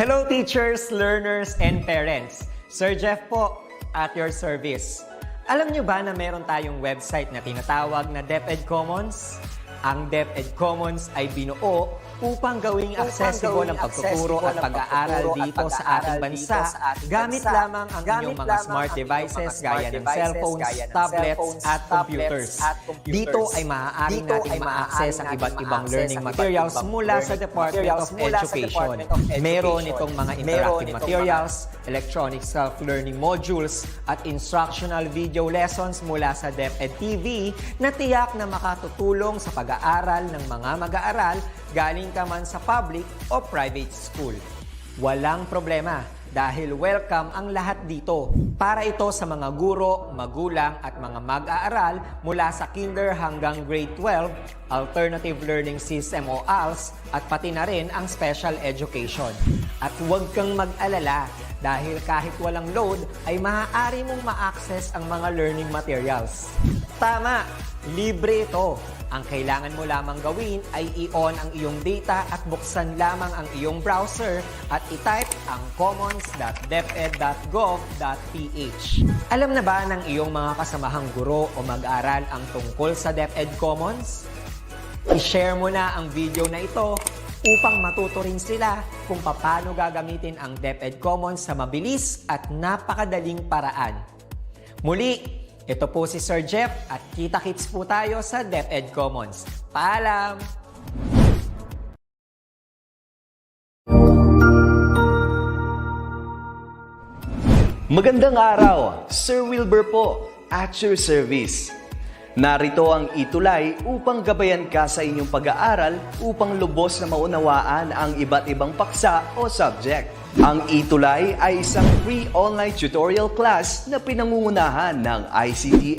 Hello teachers, learners, and parents. Sir Jeff po, at your service. Alam nyo ba na meron tayong website na tinatawag na DepEd Commons? Ang DepEd Commons ay binuo upang gawing accessible ang pagtuturo at pag-aaral dito sa ating bansa gamit lamang ang inyong mga smart devices gaya ng cellphones, tablets, at computers. Dito ay maaari nating ma-access ang iba't ibang learning materials mula sa Department of Education. Meron itong mga interactive materials, electronic self-learning modules, at instructional video lessons mula sa DepEd TV na tiyak na makatutulong sa pag-aaral ng mga mag-aaral galing ka man sa public o private school. Walang problema dahil welcome ang lahat dito. Para ito sa mga guro, magulang at mga mag-aaral mula sa kinder hanggang grade 12, alternative learning system o ALS, at pati na rin ang special education. At huwag kang mag-alala dahil kahit walang load ay maaari mong ma-access ang mga learning materials. Tama! Libre ito. Ang kailangan mo lamang gawin ay i-on ang iyong data at buksan lamang ang iyong browser at i-type ang commons.deped.gov.ph. Alam na ba ng iyong mga kasamahang guro o mag-aral ang tungkol sa DepEd Commons? I-share mo na ang video na ito upang matuto rin sila kung paano gagamitin ang DepEd Commons sa mabilis at napakadaling paraan. Muli, ito po si Sir Jeff at kita-kits po tayo sa DepEd Commons. Paalam! Magandang araw! Sir Wilbur po, at your service. Narito ang ETULay upang gabayan ka sa inyong pag-aaral upang lubos na maunawaan ang iba't ibang paksa o subject. Ang ETULay ay isang free online tutorial class na pinangungunahan ng DepEd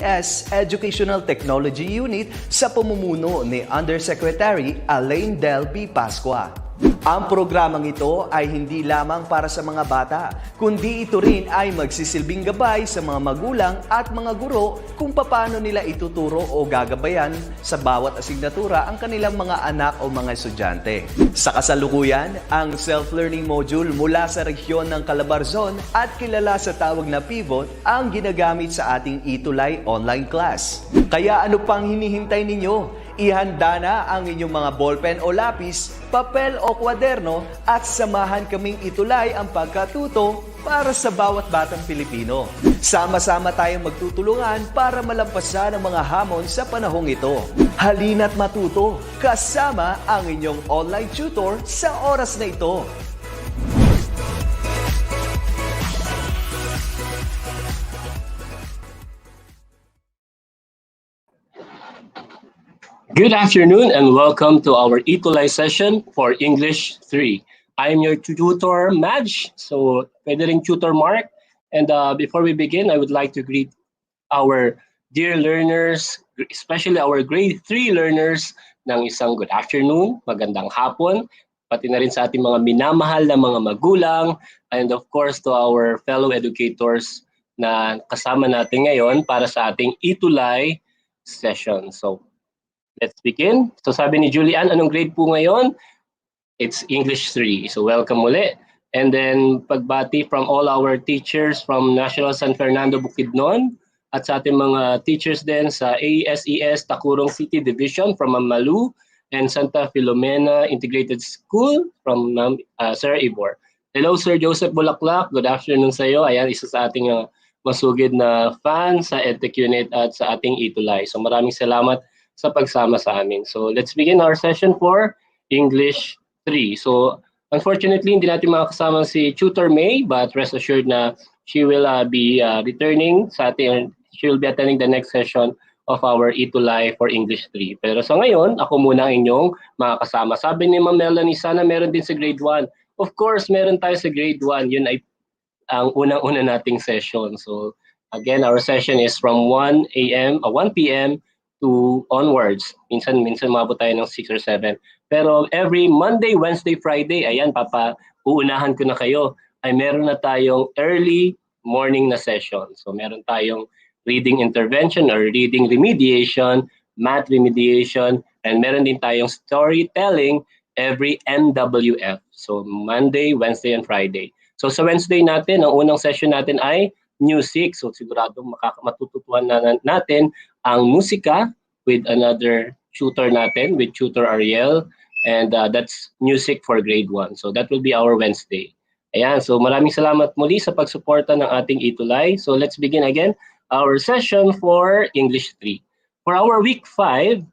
Educational Technology Unit sa pamumuno ni Undersecretary Elaine Del B. Pascua. Ang programang ito ay hindi lamang para sa mga bata, kundi ito rin ay magsisilbing gabay sa mga magulang at mga guro kung paano nila ituturo o gagabayan sa bawat asignatura ang kanilang mga anak o mga estudyante. Sa kasalukuyan, ang self-learning module mula sa rehiyon ng Calabarzon at kilala sa tawag na pivot ang ginagamit sa ating ETULay online class. Kaya ano pang hinihintay ninyo? Ihanda na ang inyong mga ballpen o lapis, papel o kwaderno at samahan kaming itulay ang pagkatuto para sa bawat batang Pilipino. Sama-sama tayong magtutulungan para malampasan ang mga hamon sa panahong ito. Halina't matuto kasama ang inyong online tutor sa oras na ito. Good afternoon and welcome to our ETULay session for English 3. I'm your tutor, Madge, so pwede ring tutor Mark. And before we begin, I would like to greet our dear learners, especially our grade 3 learners, ng isang good afternoon, magandang hapon, pati na rin sa ating mga minamahal na mga magulang, and of course to our fellow educators na kasama natin ngayon para sa ating ETULay session. So, let's begin. So sabi ni Julian, anong grade po ngayon? It's English 3. So welcome muli. And then pagbati from all our teachers from National San Fernando Bukidnon at sa ating mga teachers din sa AESES Tacurong City Division from Mamalu and Santa Filomena Integrated School from Sir Ivor. Hello Sir Joseph Bulaklak. Good afternoon sa iyo. Ayan, isa sa ating masugid na fan sa Edtech unit at sa ating ETULay. So maraming salamat sa pagsama sa amin. So let's begin our session for English 3. So unfortunately, hindi natin makakasama si Tutor May, but rest assured na she will be returning sa ating, she will be attending the next session of our ETULay for English 3. Pero sa ngayon, ako muna ang inyong makakasama. Sabi ni Ma'am Melanie, sana meron din sa grade 1. Of course, meron tayo sa grade 1. Yun ay ang unang-una nating session. So again, our session is from 1 p.m. to onwards. Minsan mabot tayo ng 6 or 7. Pero every Monday, Wednesday, Friday, ayan, uunahan ko na kayo, ay meron na tayong early morning na session. So meron tayong reading intervention or reading remediation, math remediation, and meron din tayong storytelling every NWF. So Monday, Wednesday, and Friday. So sa Wednesday natin, ang unang session natin ay music. So sigurado matututuan na natin ang musika with another tutor natin, with Tutor Ariel. And that's music for grade 1. So that will be our Wednesday. Ayan, so maraming salamat muli sa pagsuporta ng ating ETULay. So let's begin again our session for English 3. For our week 5,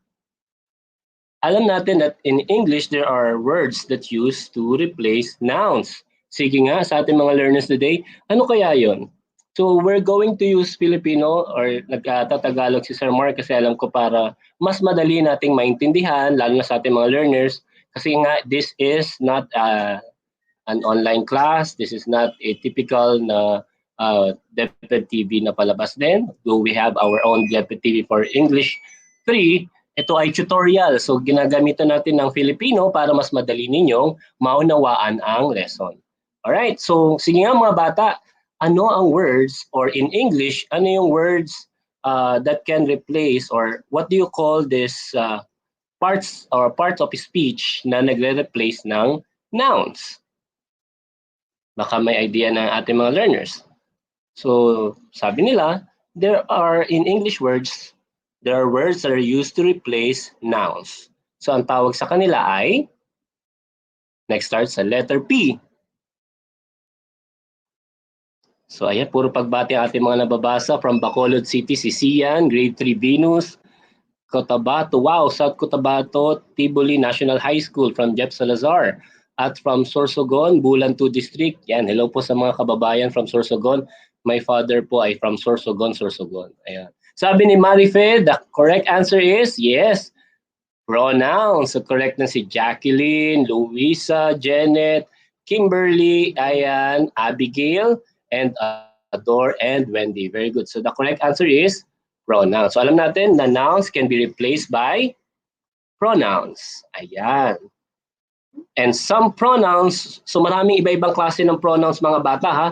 alam natin that in English, there are words that used to replace nouns. Sige nga, sa ating mga learners today, ano kaya yon? So we're going to use Filipino or nagtatagalog si Sir Mark kasi alam ko para mas madali nating maintindihan, lalo na sa ating mga learners. Kasi nga, this is not an online class. This is not a typical na DepEd TV na palabas din. Though we have our own DepEd TV for English 3, ito ay tutorial. So ginagamitan natin ng Filipino para mas madali ninyong maunawaan ang lesson. Alright, so sige nga mga bata, ano ang words or in English, ano yung words that can replace or what do you call this parts of speech na nagre-replace ng nouns? Baka may idea ng ating mga learners. So sabi nila, there are in English words, there are words that are used to replace nouns. So ang tawag sa kanila ay, next start sa letter P. So ayan, puro pagbati ang ating mga nababasa from Bacolod City, si Sian, grade 3 Venus, Cotabato, wow, South Cotabato, Tiboli National High School from Jeff Salazar. At from Sorsogon, Bulan 2 District. Yan, hello po sa mga kababayan from Sorsogon. My father po ay from Sorsogon, Sorsogon. Ayan. Sabi ni Marife, the correct answer is yes, pronouns. So correct na si Jacqueline, Louisa, Janet, Kimberly, ayan, Abigail, and Adore, and Wendy. Very good. So the correct answer is pronouns. So alam natin na nouns can be replaced by pronouns. Ayan. And some pronouns, so maraming iba-ibang klase ng pronouns mga bata ha.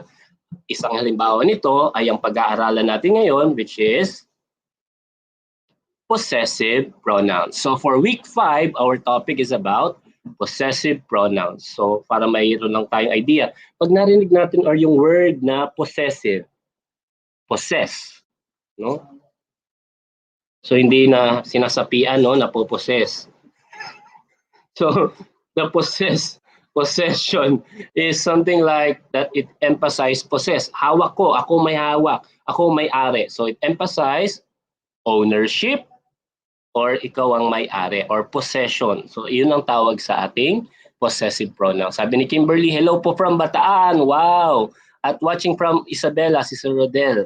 Isang halimbawa nito ay ang pag-aaralan natin ngayon, which is possessive pronouns. So for week 5, our topic is about possessive pronouns. So para mayroon lang tayong idea, pag narinig natin or yung word na possessive, possess, no? So hindi na sinasapian, no, na po-possess. So the possession is something like that it emphasizes possess. Hawak ko, ako may hawak, ako may-ari. So it emphasizes ownership or ikaw ang may-ari or possession. So yun ang tawag sa ating possessive pronoun. Sabi ni Kimberly, hello po from Bataan. Wow! At watching from Isabela, si Sir Rodel.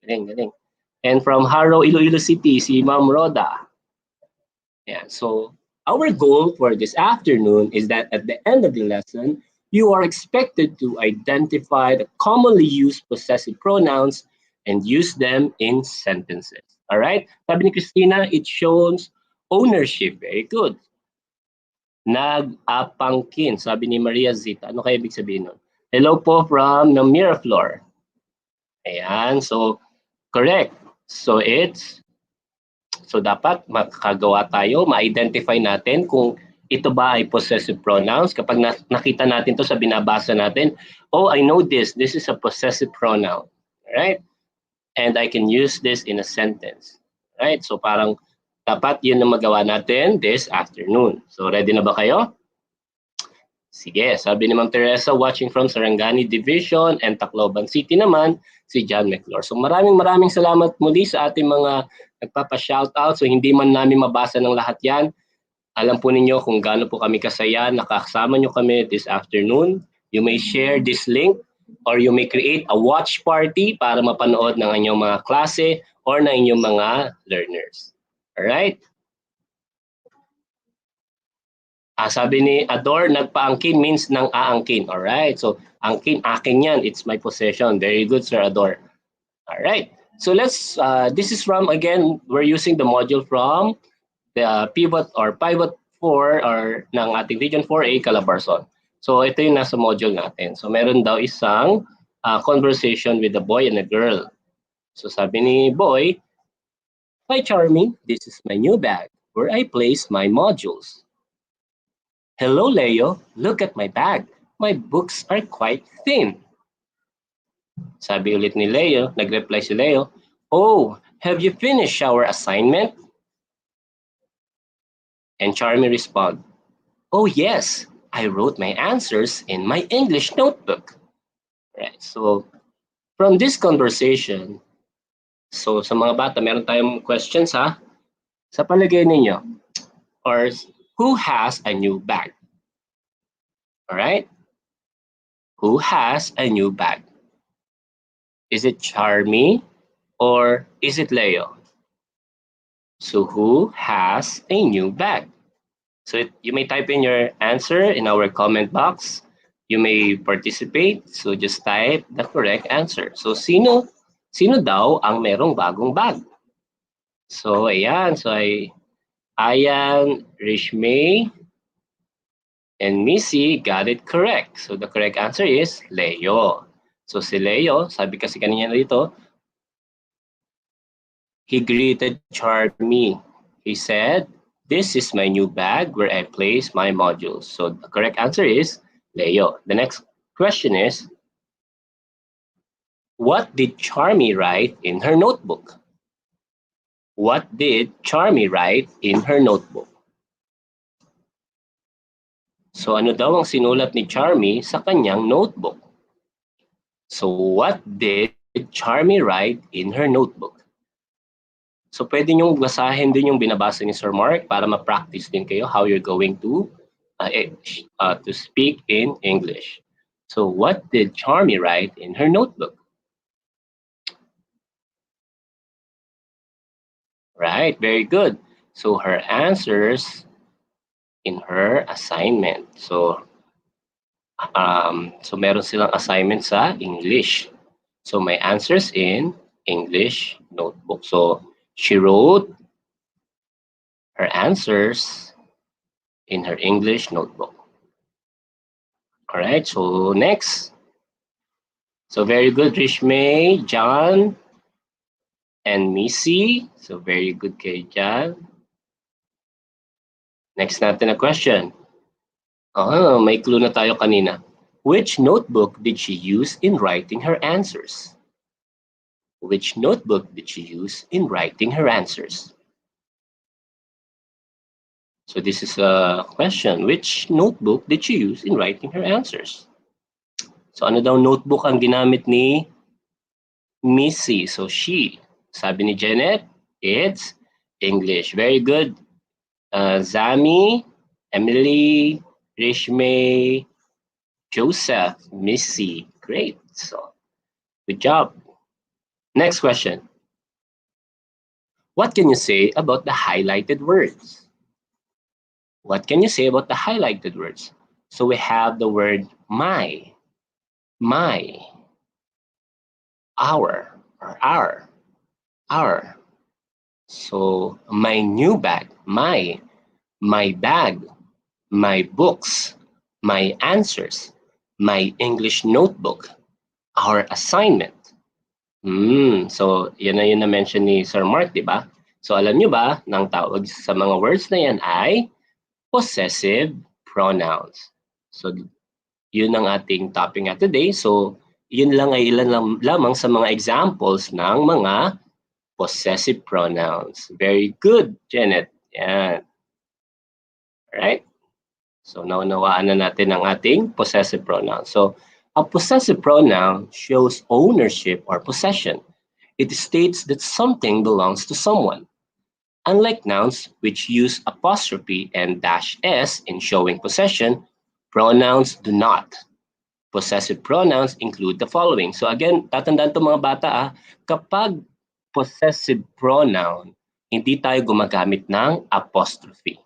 Galing, galing. And from Haro, Iloilo City, si Ma'am Roda. Yeah, so our goal for this afternoon is that at the end of the lesson, you are expected to identify the commonly used possessive pronouns and use them in sentences. All right? Sabi ni Christina, it shows ownership. Very good. Nag-apangkin, sabi ni Maria Zita. Ano kaya ibig sabihin nun? Hello po from Miraflor. Ayan, so correct. So dapat makagawa tayo, ma-identify natin kung ito ba ay possessive pronouns. Kapag nakita natin to sa binabasa natin, oh, I know this. This is a possessive pronoun. Right? And I can use this in a sentence. Right? So parang dapat yun ang magawa natin this afternoon. So ready na ba kayo? Sige, sabi ni Ma'am Teresa, watching from Sarangani Division and Tacloban City naman, si John McClure. So maraming salamat muli sa ating mga nagpapa-shoutout. So hindi man namin mabasa ng lahat yan. Alam po ninyo kung gaano po kami kasaya. Nakasama nyo kami this afternoon. You may share this link or you may create a watch party para mapanood ng inyong mga klase or ng inyong mga learners. Alright? Sabi ni Adore, nagpaangkin means nang aangkin. Alright, so angkin, akin yan. It's my possession. Very good, Sir Adore. Alright, so let's, this is from, again, we're using the module from the pivot 4 or ng ating Region 4A, Calabarzon. So ito yung nasa module natin. So meron daw isang conversation with a boy and a girl. So sabi ni boy, "Hi Charming, this is my new bag where I place my modules." Hello, Leo. Look at my bag. My books are quite thin. Sabi ulit ni Leo, nag-reply si Leo, oh, have you finished our assignment? And Charmy respond, oh yes, I wrote my answers in my English notebook. Right. So from this conversation, so sa mga bata, meron tayong questions ha. Sa palagay ninyo, or who has a new bag? Alright? Who has a new bag? Is it Charmy or is it Leo? So who has a new bag? So you may type in your answer in our comment box. You may participate. So just type the correct answer. So sino daw ang merong bagong bag? So ayan. So Ayan, Rishmay, and Missy got it correct. So the correct answer is Leo. So si Leo, sabi kasi kanina dito, he greeted Charmy. He said, this is my new bag where I place my modules. So the correct answer is Leo. The next question is, what did Charmy write in her notebook? What did Charmy write in her notebook? So ano daw ang sinulat ni Charmy sa kanyang notebook? So what did Charmy write in her notebook? So pwede niyong basahin din yung binabasa ni Sir Mark para ma-practice din kayo how you're going to speak in English. So what did Charmy write in her notebook? Right, very good. So her answers in her assignment. So meron silang assignment sa English. So my answers in English notebook. So she wrote her answers in her English notebook. All right, so next. So very good, Rishmay, John, and Missy. So very good kay John. Next natin na question. May clue na tayo kanina. Which notebook did she use in writing her answers? Which notebook did she use in writing her answers? So this is a question. Which notebook did she use in writing her answers? So ano daw notebook ang ginamit ni Missy? So she. Sabi ni Janet, it's English. Very good. Zami, Emily, Rishmay, Joseph, Missy. Great. So good job. Next question. What can you say about the highlighted words? What can you say about the highlighted words? So we have the word my, our, or our. So my new bag, my bag, my books, my answers, my English notebook, our assignment. So yun na mention ni Sir Mark, di ba? So alam nyo ba, nang tawag sa mga words na yan ay possessive pronouns. So yun ang ating topic nga today. So yun lang ay ilan lamang sa mga examples ng mga possessive pronouns. Very good, Janet. Yan. Alright? So naunawaan na natin ang ating possessive pronoun. So a possessive pronoun shows ownership or possession. It states that something belongs to someone. Unlike nouns, which use apostrophe and -s in showing possession, pronouns do not. Possessive pronouns include the following. So again, tatandaan to mga bata, kapag possessive pronoun, hindi tayo gumagamit ng apostrophe.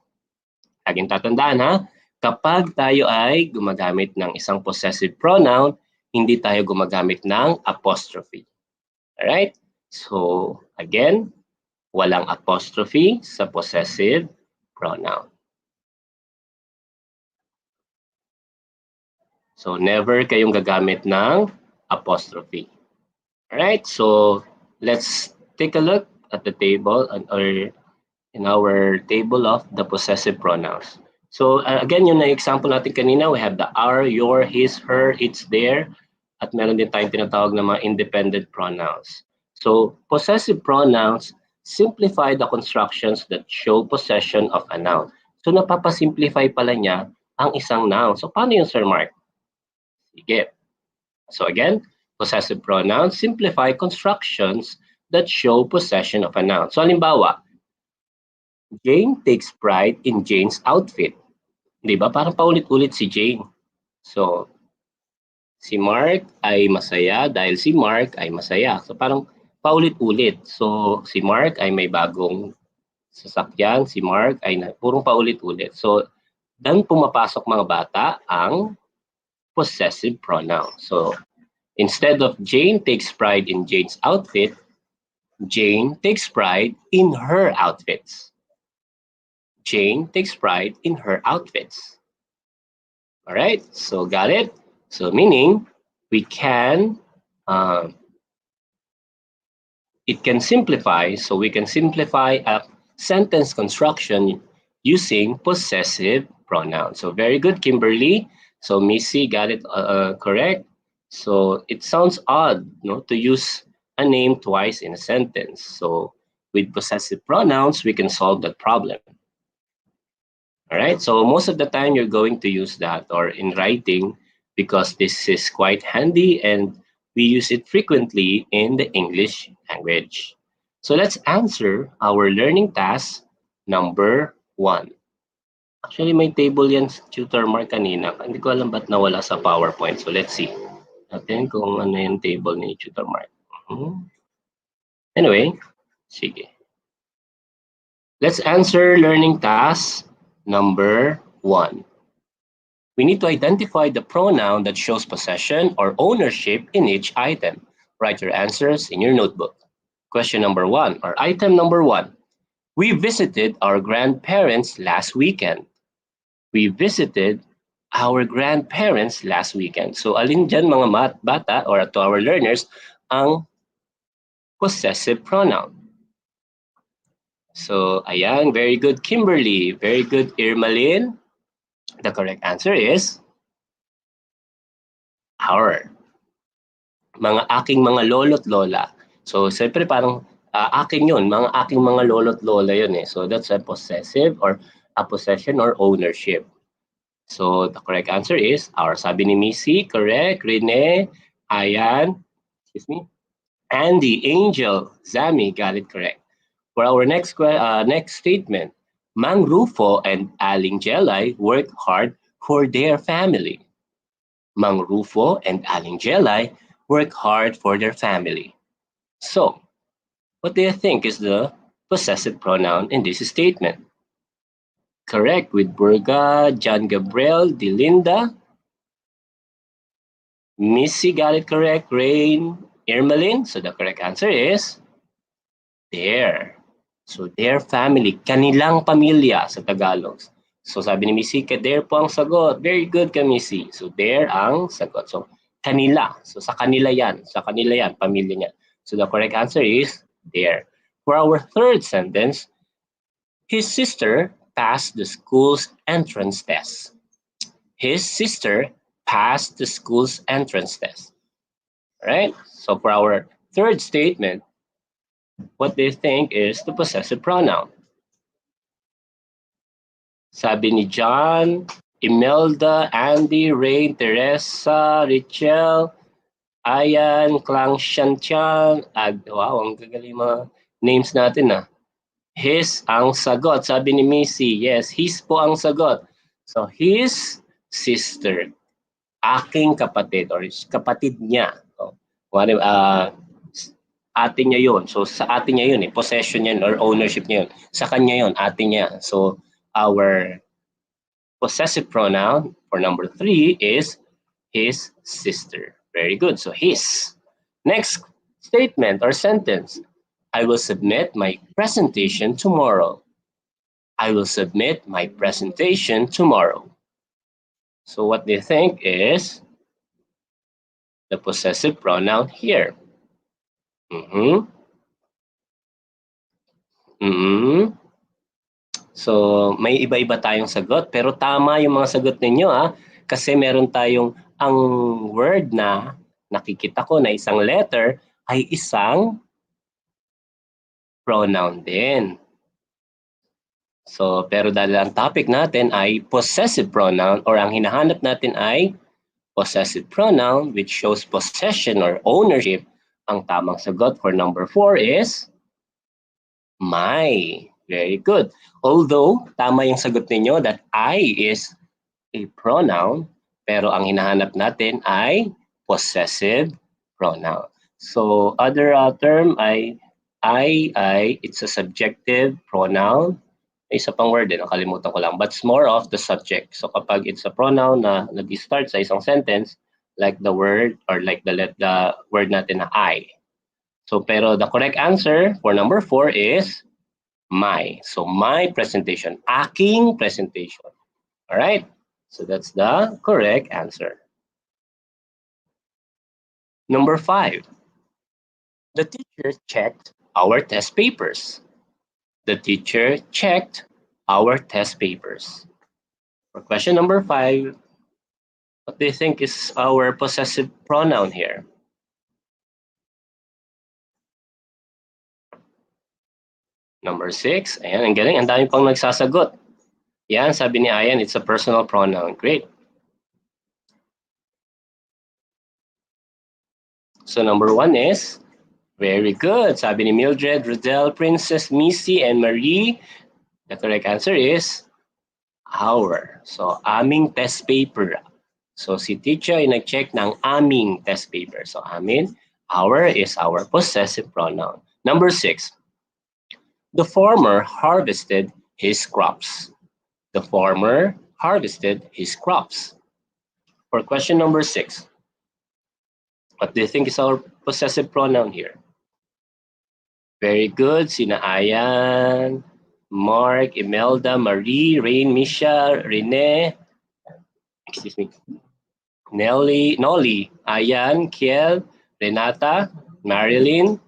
Laging tatandaan kapag tayo ay gumagamit ng isang possessive pronoun, hindi tayo gumagamit ng apostrophe. Alright? So, again, walang apostrophe sa possessive pronoun. So, never kayong gagamit ng apostrophe. Alright? So, let's take a look at the table or in our table of the possessive pronouns. So again, yung na-example natin kanina, we have the our, your, his, her, it's, their, at meron din tayong tinatawag na mga independent pronouns. So possessive pronouns simplify the constructions that show possession of a noun. So napapasimplify pala niya ang isang noun. So paano yun, Sir Mark? Sige. So again, possessive pronouns simplify constructions that show possession of a noun. So halimbawa, Jane takes pride in Jane's outfit. Di ba? Parang paulit-ulit si Jane. So, si Mark ay masaya dahil si Mark ay masaya. So, parang paulit-ulit. So, si Mark ay may bagong sasakyan. Si Mark ay purong paulit-ulit. So, dan pumapasok mga bata ang possessive pronoun. So, instead of Jane takes pride in Jane's outfit, Jane takes pride in her outfits. Jane takes pride in her outfits. All right, so got it? So meaning we can, it can simplify, so we can simplify a sentence construction using possessive pronouns. So very good, Kimberly. So Missy got it correct. So it sounds odd, no, to use a name twice in a sentence. So with possessive pronouns, we can solve that problem. All right, so most of the time you're going to use that or in writing because this is quite handy and we use it frequently in the English language. So let's answer our learning task number 1. Actually, may table yan tutor Mark kanina. Hindi ko alam ba't nawala sa PowerPoint. So let's see. Natin kung ano yung table ni tutor Mark. Anyway, sige. Let's answer learning task number 1. We need to identify the pronoun that shows possession or ownership in each item. Write your answers in your notebook. Question number 1 or item number 1. We visited our grandparents last weekend. We visited our grandparents last weekend. So alin dyan mga bata or to our learners ang possessive pronoun? So, ayan, very good, Kimberly. Very good, Irmalyn. The correct answer is our. Mga aking mga lolo't lola. So, siyempre parang aking yun. Mga aking mga lolo't lola yun eh. So, that's a possessive or a possession or ownership. So, the correct answer is our. Sabi ni Missy, correct. Rene, Ayan, excuse me. Andy, Angel, Zami, got it correct. For our next statement, Mang Rufo and Aling Jelay work hard for their family. Mang Rufo and Aling Jelay work hard for their family. So, what do you think is the possessive pronoun in this statement? Correct with Burga, John Gabriel, Delinda. Missy got it correct. Rain, Irmalyn. So the correct answer is their. So their family, kanilang pamilya sa Tagalog. So sabi ni Missy, their po ang sagot. Very good ka, Missy. So their ang sagot. So kanila. So sa kanila yan. Sa kanila yan, pamilya niya. So the correct answer is their. For our third sentence, his sister passed the school's entrance test. His sister passed the school's entrance test. All right? So for our third statement, what they think is the possessive pronoun. Sabi ni John, Imelda, Andy, Rain, Teresa, Richel, Ayan, Klang Shantian. Wow, ang gagaling mga names natin ah. His ang sagot. Sabi ni Missy, yes, his po ang sagot. So his sister, aking kapatid or kapatid niya. Ate niya yun. So sa ate niya yun eh. Possession niya or ownership niya yun. Sa kanya yun, ate niya. So our possessive pronoun for number 3 is his sister. Very good. So his. Next statement or sentence. I will submit my presentation tomorrow. I will submit my presentation tomorrow. So what they think is the possessive pronoun here. So, may iba-iba tayong sagot. Pero tama yung mga sagot ninyo, kasi meron tayong ang word na nakikita ko na isang letter ay isang pronoun din. So, pero dahil ang topic natin ay possessive pronoun or ang hinahanap natin ay possessive pronoun which shows possession or ownership, ang tamang sagot for number 4 is my. Very good. Although, tama yung sagot ninyo that I is a pronoun, pero ang hinahanap natin ay possessive pronoun. So, other term ay it's a subjective pronoun. May isa pang word nakalimutan ko lang, but it's more of the subject. So, kapag it's a pronoun na nag-start sa isang sentence, like the word or like the word natin na I. So, pero the correct answer for number 4 is my. So, my presentation, aking presentation. All right? So, that's the correct answer. Number 5. The teacher checked our test papers. The teacher checked our test papers. For question number 5, what do you think is our possessive pronoun here? Number 6, ayan, ang galing, ang dami pang nagsasagot. Yan, sabi ni Ayan, it's a personal pronoun. Great. So number 1 is, very good. Sabi ni Mildred, Rodel, Princess, Missy, and Marie. The correct answer is our. So, aming test paper. So, si teacher ay nag-check ng aming test paper. So, amin, our is our possessive pronoun. Number 6. The farmer harvested his crops. The farmer harvested his crops. For question number 6. What do you think is our possessive pronoun here? Very good. Sina Ayan, Mark, Imelda, Marie, Rain, Misha, Rene, excuse me, Nolly, Ayan, Kiel, Renata, Marilyn,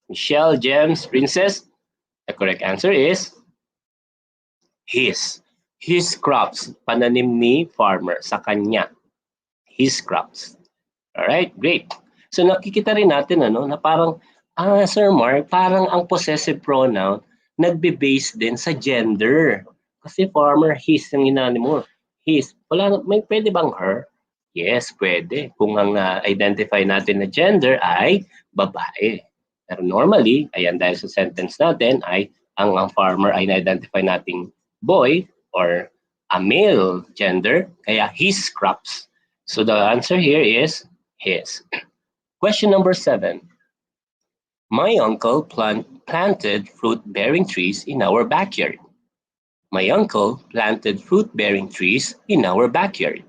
Michelle, James, Princess. The correct answer is his. His crops. Pananim ni farmer sa kanya. His crops. Alright, great. So nakikita rin natin na parang, Sir Mark, parang ang possessive pronoun nagbe-base din sa gender. Kasi farmer, his ang inani mo. His. Pwede bang her? Yes, pwede. Kung ang identify natin na gender ay babae. Pero normally, ayan dahil sa sentence natin ay ang farmer ay na-identify nating boy or a male gender, kaya his crops. So the answer here is his. Question number 7. My uncle planted fruit-bearing trees in our backyard. My uncle planted fruit-bearing trees in our backyard.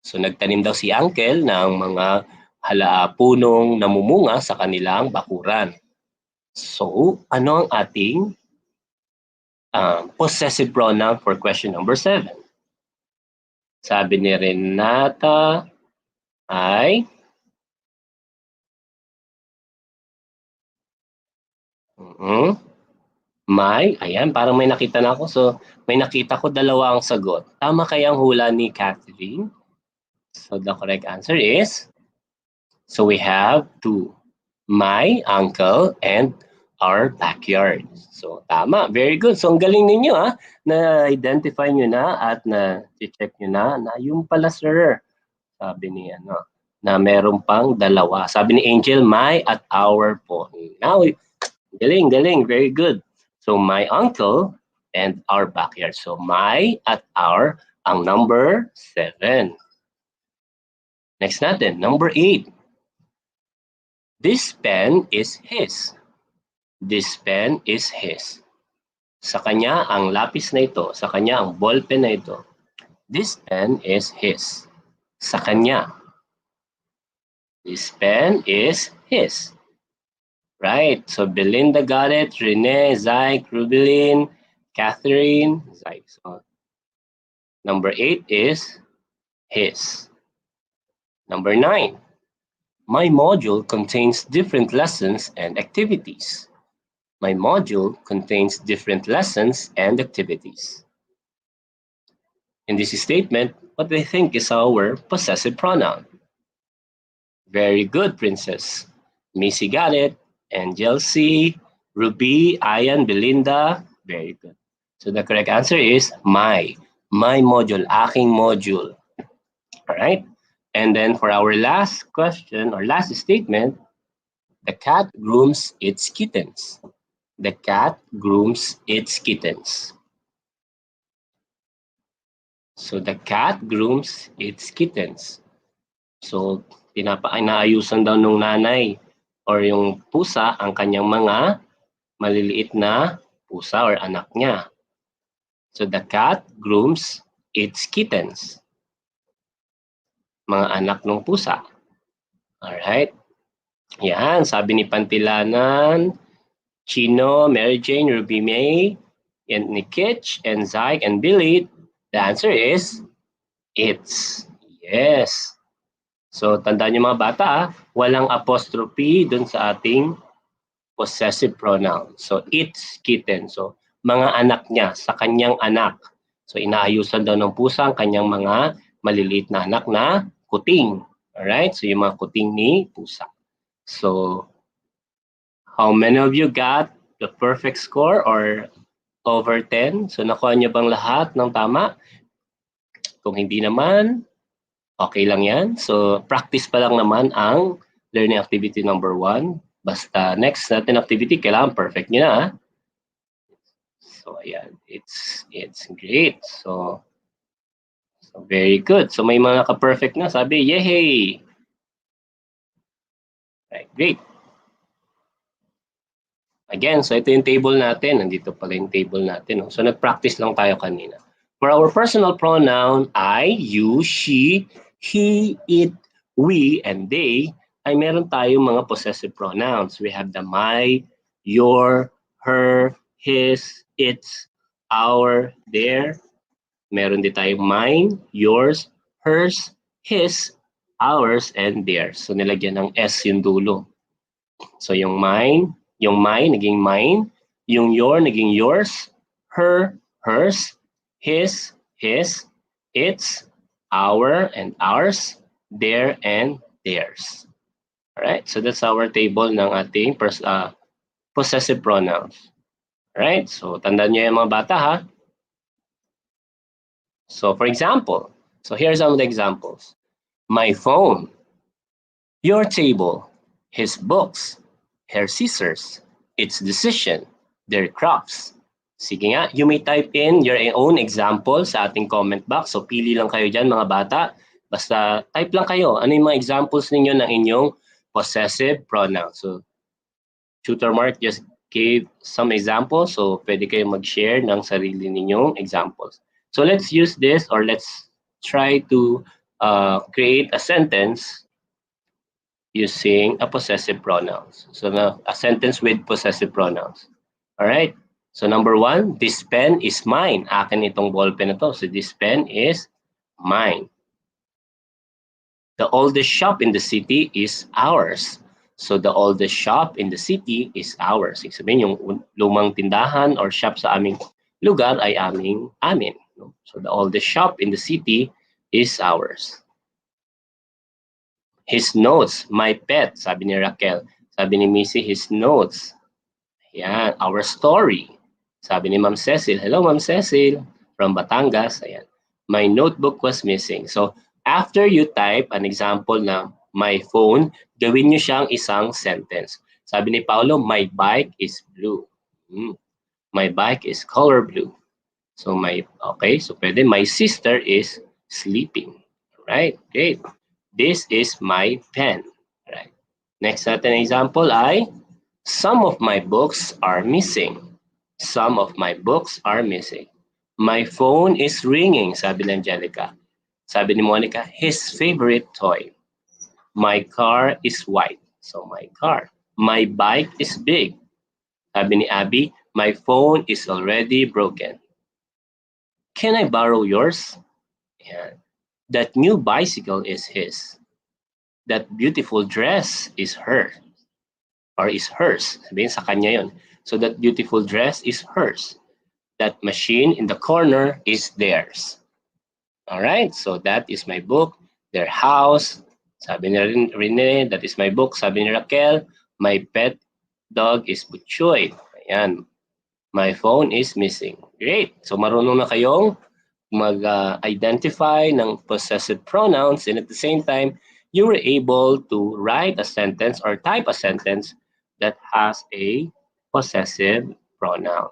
So nagtanim daw si uncle ng mga punong namumunga sa kanilang bakuran. So, ano ang ating possessive pronoun for question number 7? Sabi ni Renata ay may, ayan, parang may nakita na ako. So, may nakita ko dalawa ang sagot. Tama kaya ang hula ni Catherine? So, the correct answer is, so we have 2. My uncle and our backyard. So, tama. Very good. So, ang galing ninyo na-identify nyo na at na-check nyo na yung pala, sir. Sabi ni na meron pang dalawa. Sabi ni Angel, my at our po. Now, galing. Very good. So, my uncle and our backyard. So, my at our ang number 7. Next natin, number 8. This pen is his. This pen is his. Sa kanya ang lapis na ito. Sa kanya ang ballpen na ito. This pen is his. Sa kanya. This pen is his. Right. So Belinda got it. Rene, Zyke, Rubelin, Catherine, Zyke. So number 8 is his. Number 9. My module contains different lessons and activities. My module contains different lessons and activities. In this statement, what do you think is our possessive pronoun? Very good, Princess. Missy got it. Angel C, Ruby, Ayan, Belinda. Very good. So the correct answer is my. My module, aking module. All right. And then for our last question or last statement, the cat grooms its kittens. The cat grooms its kittens. So the cat grooms its kittens. So inaayusan daw nung nanay or yung pusa ang kanyang mga maliliit na pusa or anak niya. So the cat grooms its kittens. Mga anak ng pusa. Alright? Yan, sabi ni Pantilanan, Chino, Mary Jane, Ruby May, and Nikitch, and Zyke, and Billy. The answer is it's. Yes. So, tandaan niyo mga bata, walang apostrophe dun sa ating possessive pronoun. So, it's kitten. So, mga anak niya, sa kanyang anak. So, inaayusan daw ng pusa ang kanyang mga maliliit na anak na kuting. Alright? So, yung mga kuting ni pusa. So, how many of you got the perfect score or over 10? So, nakuha niyo bang lahat ng tama? Kung hindi naman, okay lang yan. So, practice pa lang naman ang learning activity number 1. Basta next natin activity, kailangan perfect nyo na. So, ayan. It's great. So, very good. So, may mga ka-perfect na. Sabi, yay! Right, great. Again, so ito yung table natin. Nandito pala yung table natin. So, nag-practice lang tayo kanina. For our personal pronoun, I, you, she, he, it, we, and they, ay meron tayong mga possessive pronouns. We have the my, your, her, his, its, our, their. Meron din tayong mine, yours, hers, his, ours, and theirs. So nilagyan ng S yung dulo. So yung mine, naging mine, yung your, naging yours, her, hers, his, its, our, and ours, their, and theirs. Alright, so that's our table ng ating possessive pronouns. Alright, so tandaan nyo yung mga bata ha. So for example, so here's some of the examples. My phone, your table, his books, her scissors, its decision, their crops. Sige nga, you may type in your own example sa ating comment box. So pili lang kayo dyan mga bata. Basta type lang kayo. Ano yung mga examples ninyo ng inyong possessive pronoun? So Tutor Mark just gave some examples. So pwede kayo mag-share ng sarili ninyong examples. So let's use this or let's try to create a sentence using a possessive pronouns. So a sentence with possessive pronouns. All right. So number 1, this pen is mine. Akin itong ball pen na to. So this pen is mine. The oldest shop in the city is ours. So the oldest shop in the city is ours. Ibig sabihin yung lumang tindahan or shop sa aming lugar ay amin. So the oldest shop in the city is ours. His notes, my pet, sabi ni Raquel. Sabi ni Missy, his notes. Ayan, our story. Sabi ni Ma'am Cecil, hello Ma'am Cecil, from Batangas. Ayan, my notebook was missing. So after you type an example na my phone, gawin nyo siyang isang sentence. Sabi ni Paolo, my bike is blue. My bike is color blue. So so pwede, my sister is sleeping. Right, great. This is my pen. Right. Next natin example ay, some of my books are missing. Some of my books are missing. My phone is ringing, sabi ni Angelica. Sabi ni Monica, his favorite toy. My car is white. So my car. My bike is big. Sabi ni Abby, my phone is already broken. Can I borrow yours? Yeah. That new bicycle is his. That beautiful dress is her. Or is hers. Sabihin sa kanya yun. So that beautiful dress is hers. That machine in the corner is theirs. All right, so that is my book. Their house, sabi ni Rene, that is my book. Sabi ni Raquel, my pet dog is Butchoy. Ayan. My phone is missing. Great. So marunong na kayong mag-identify ng possessive pronouns, and at the same time, you were able to write a sentence or type a sentence that has a possessive pronoun.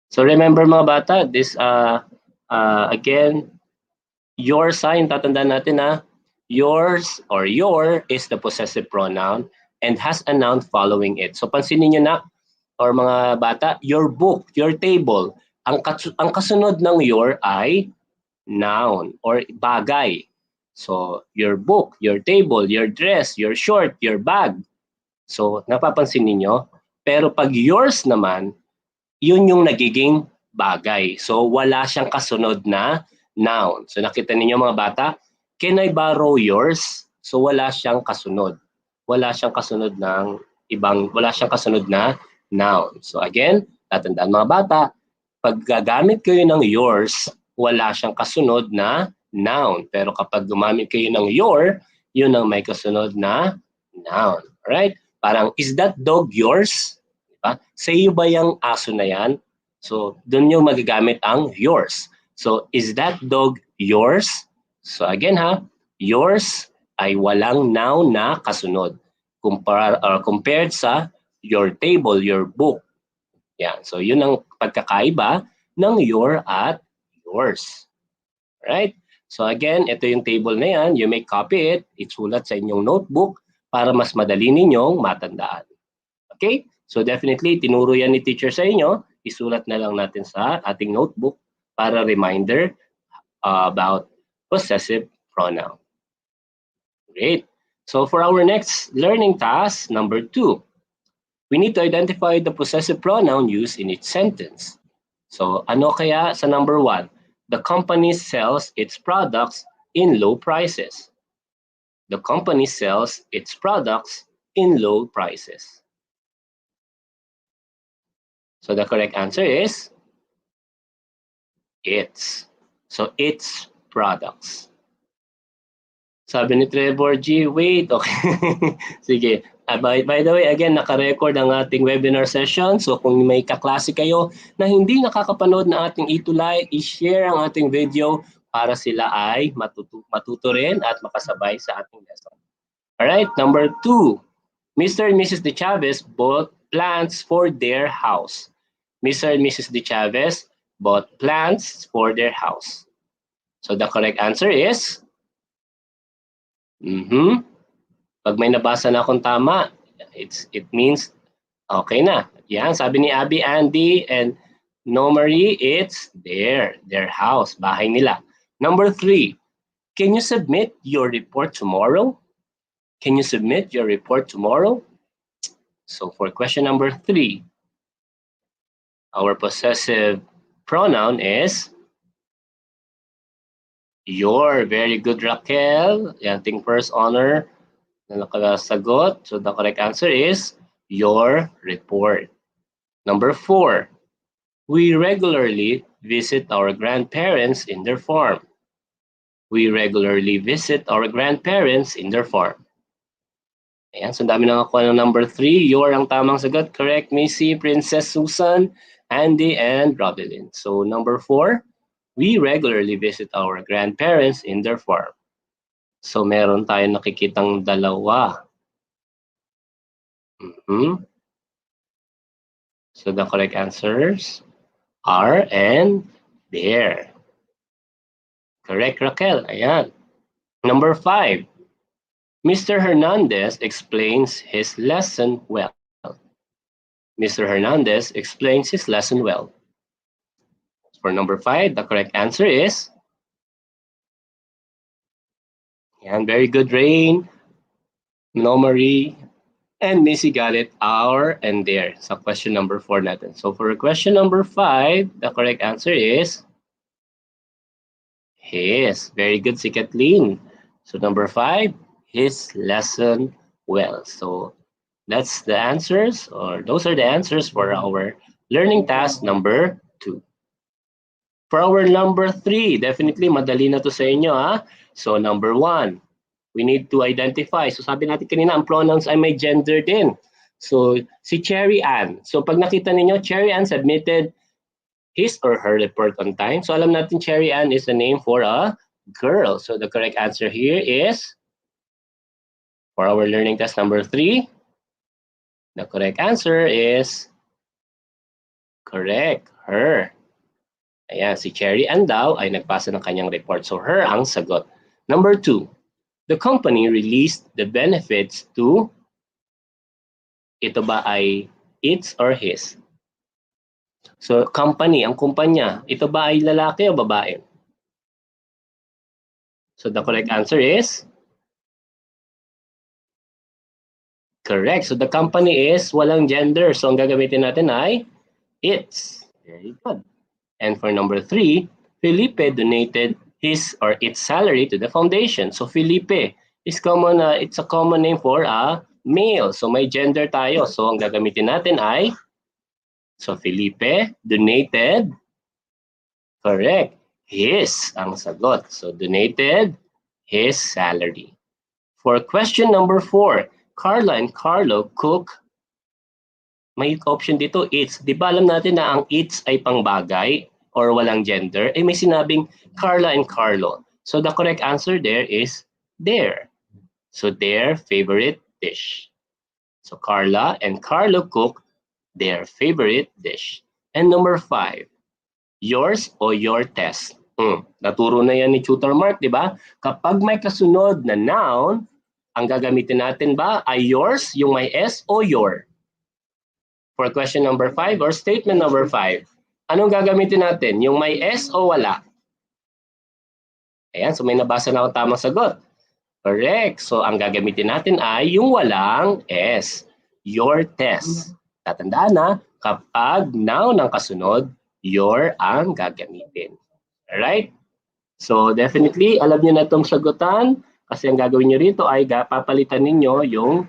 So remember mga bata, this again, your sign, tatandaan natin na yours or your is the possessive pronoun and has a noun following it. So pansinin nyo na, or mga bata, your book, your table, ang kasunod ng your ay noun or bagay. So your book, your table, your dress, your short, your bag. So napapansin niyo, pero pag yours naman, yun yung nagiging bagay. So wala siyang kasunod na noun. So nakita niyo mga bata, can I borrow yours? So wala siyang kasunod. Wala siyang kasunod ng wala siyang kasunod na noun. So again, tatandaan mga bata, pag gagamit kayo ng yours, wala siyang kasunod na noun. Pero kapag gumamit kayo ng your, yun ang may kasunod na noun. Alright? Parang, is that dog yours? Diba? Sa iyo ba yung aso na yan? So, dun yung magagamit ang yours. So, is that dog yours? So again ha, yours ay walang noun na kasunod. Compared sa your table, your book. Yan. So yun ang pagkakaiba ng your at yours. Right? So again, ito yung table na yan. You may copy it, isulat sa inyong notebook para mas madali ninyong matandaan. Okay? So definitely, tinuro yan ni teacher sa inyo. Isulat na lang natin sa ating notebook para reminder about possessive pronoun. Great. So for our next learning task, number 2, we need to identify the possessive pronoun used in each sentence. So ano kaya sa number 1? The company sells its products in low prices. The company sells its products in low prices. So the correct answer is its. So its products. Sabi ni Trevor G, wait, okay. Sige. By the way, again, naka-record ang ating webinar session. So kung may kaklase kayo na hindi nakakapanood ng ating ETULay, i-share ang ating video para sila ay matuto rin at makasabay sa ating lesson. Alright, number 2. Mr. and Mrs. De Chavez bought plants for their house. Mr. and Mrs. De Chavez bought plants for their house. So the correct answer is pag may nabasa na akong tama, it means okay na. Yan, sabi ni Abby, Andy, and No Marie, it's their house, bahay nila. Number 3, can you submit your report tomorrow? Can you submit your report tomorrow? So for question number 3, our possessive pronoun is your. Very good, Raquel. Ating first honor na nakasagot. So the correct answer is your report. Number 4, we regularly visit our grandparents in their farm. We regularly visit our grandparents in their farm. Ayan, so dami nakakuha ng number 3. Your ang tamang sagot. Correct, Missy, Princess Susan, Andy, and Robelyn. So number 4, we regularly visit our grandparents in their farm. So meron tayong nakikitang dalawa. So the correct answers are and there. Correct, Raquel. Ayan. Number 5, Mr. Hernandez explains his lesson well. Mr. Hernandez explains his lesson well. For number 5, the correct answer is, and very good, Rain, No Marie, and Missy got it, our and there. So question number 4 natin. So for question number 5, the correct answer is his. Very good, si Kathleen. So number 5, his lesson well. So That's the answers, or those are the answers for our learning task number 2. For our number 3, definitely madali na to sa inyo ha. So number 1, we need to identify. So sabi natin kanina, ang pronouns ay may gender din. So si Cherry Ann. So pag nakita ninyo, Cherry Ann submitted his or her report on time. So alam natin Cherry Ann is the name for a girl. So the correct answer here is, for our learning test number 3, the correct answer is correct, her. Ayan, si Cherry Ann daw ay nagpasa ng kanyang report. So her ang sagot. Number 2, the company released the benefits to, ito ba ay its or his? So company, ang kumpanya, ito ba ay lalaki o babae? So the correct answer is correct. So the company is walang gender. So ang gagamitin natin ay its. Very good. And for number 3, Felipe donated his or its salary to the foundation. So Felipe is common, it's a common name for a male. So may gender tayo. So ang gagamitin natin ay, so Felipe donated, correct, his ang sagot. So donated his salary. For question number 4, Carla and Carlo cook. May option dito, its. Di ba alam natin na ang its ay pangbagay or walang gender? Eh may sinabing Carla and Carlo. So the correct answer there is their. So their favorite dish. So Carla and Carlo cook their favorite dish. And number 5, yours or your test. Naturo na yan ni Tutor Mark, di ba? Kapag may kasunod na noun, ang gagamitin natin ba ay yours, yung may S, o your? For question number 5 or statement number 5, anong gagamitin natin? Yung may S o wala? Ayan, so may nabasa na ako tamang sagot. Correct. So ang gagamitin natin ay yung walang S. Your test. Tatandaan na, kapag noun ang kasunod, your ang gagamitin. Alright? So definitely, alam niyo na itong sagutan kasi ang gagawin niyo rito ay papalitan ninyo yung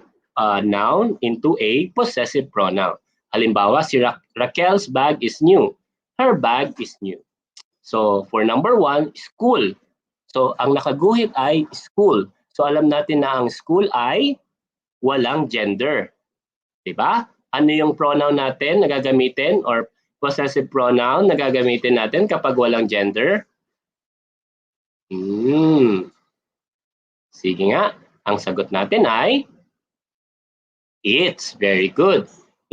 noun into a possessive pronoun. Halimbawa, si Raquel's bag is new. Her bag is new. So for number 1, school. So ang nakaguhit ay school. So alam natin na ang school ay walang gender. Diba? Ano yung pronoun natin na gagamitin or possessive pronoun na gagamitin natin kapag walang gender? Sige nga, ang sagot natin ay it's. Very good.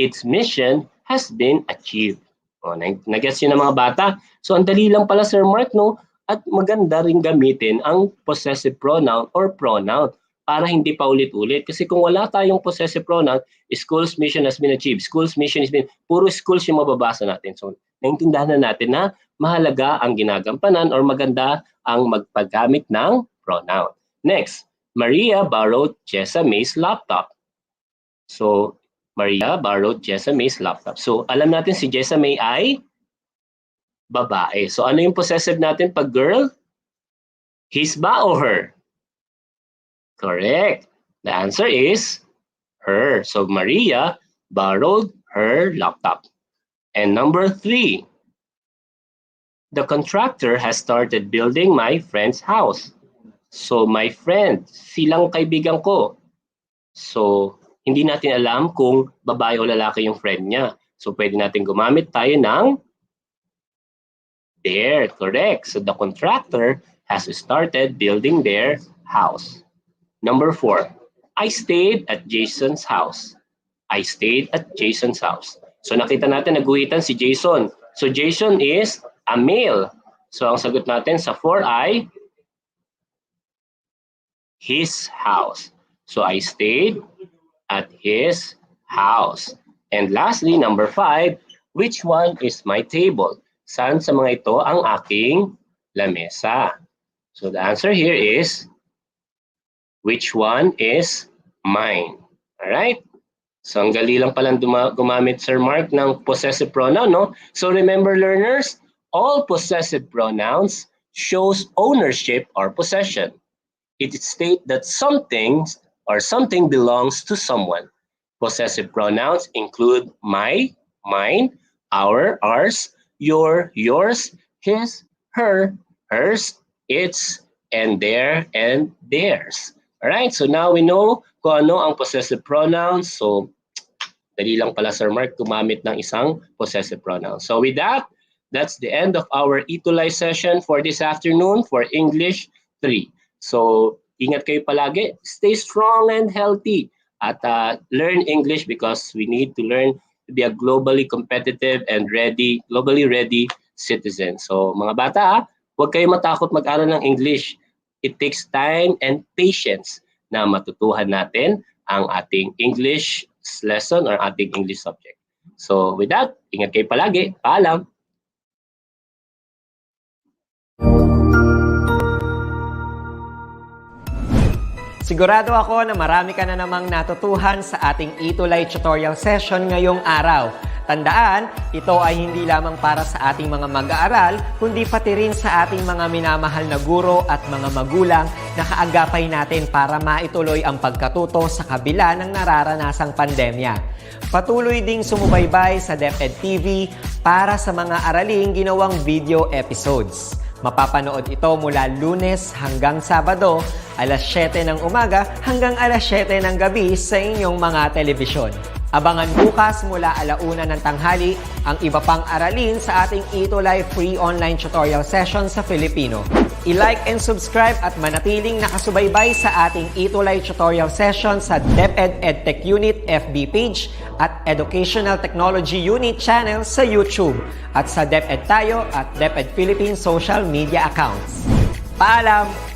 Its mission has been achieved. O, nag-gets yun ng mga bata. So ang dali lang pala, Sir Mark, no? At maganda rin gamitin ang possessive pronoun or pronoun para hindi pa ulit-ulit. Kasi kung wala tayong possessive pronoun, school's mission has been achieved. School's mission has been, puro schools yung mababasa natin. So naintindahan na natin na mahalaga ang ginagampanan or maganda ang magpagamit ng pronoun. Next, Maria borrowed Jessa May's laptop. So Maria borrowed Jessa May's laptop. So alam natin si Jessa May ay babae. So ano yung possessive natin pag girl? His ba o her? Correct. The answer is her. So Maria borrowed her laptop. And number 3, the contractor has started building my friend's house. So my friend, silang kaibigan ko. So hindi natin alam kung babae o lalaki yung friend niya. So pwede natin gumamit tayo ng their. Correct. So the contractor has started building their house. Number 4, I stayed at Jason's house. I stayed at Jason's house. So nakita natin naguhitan si Jason. So Jason is a male. So ang sagot natin sa 4 ay his house. So I stayed at his house. And lastly, number 5, which one is my table? Saan sa mga ito ang aking lamesa? So the answer here is, which one is mine? Alright? So ang gali lang palang gumamit, Sir Mark, ng possessive pronoun, no? So remember, learners, all possessive pronouns shows ownership or possession. It states that something or something belongs to someone. Possessive pronouns include my, mine, our, ours, your, yours, his, her, hers, its, and their, and theirs. Alright, so now we know kung ano ang possessive pronouns. So, dali lang pala, Sir Mark, gumamit ng isang possessive pronoun. So with that, that's the end of our ETULay session for this afternoon for English 3. So, ingat kayo palagi. Stay strong and healthy. At learn English because we need to learn to be a globally competitive and globally ready citizen. So, mga bata, huwag kayo matakot mag-aral ng English. It takes time and patience na matutuhan natin ang ating English lesson or ating English subject. So with that, ingat kayo palagi. Paalam! Sigurado ako na marami ka na namang natutuhan sa ating ETULay tutorial session ngayong araw. Tandaan, ito ay hindi lamang para sa ating mga mag-aaral, kundi pati rin sa ating mga minamahal na guro at mga magulang na kaagapay natin para maituloy ang pagkatuto sa kabila ng nararanasang pandemya. Patuloy ding sumubaybay sa DepEd TV para sa mga araling ginawang video episodes. Mapapanood ito mula Lunes hanggang Sabado, alas 7 ng umaga hanggang alas 7 ng gabi sa inyong mga telebisyon. Abangan bukas mula 1:00 ng tanghali ang iba pang aralin sa ating ETULay free online tutorial session sa Filipino. I-like and subscribe at manatiling nakasubaybay sa ating ETULay tutorial session sa DepEd Edtech Unit FB page at Educational Technology Unit channel sa YouTube at sa DepEd Tayo at DepEd Philippines social media accounts. Paalam!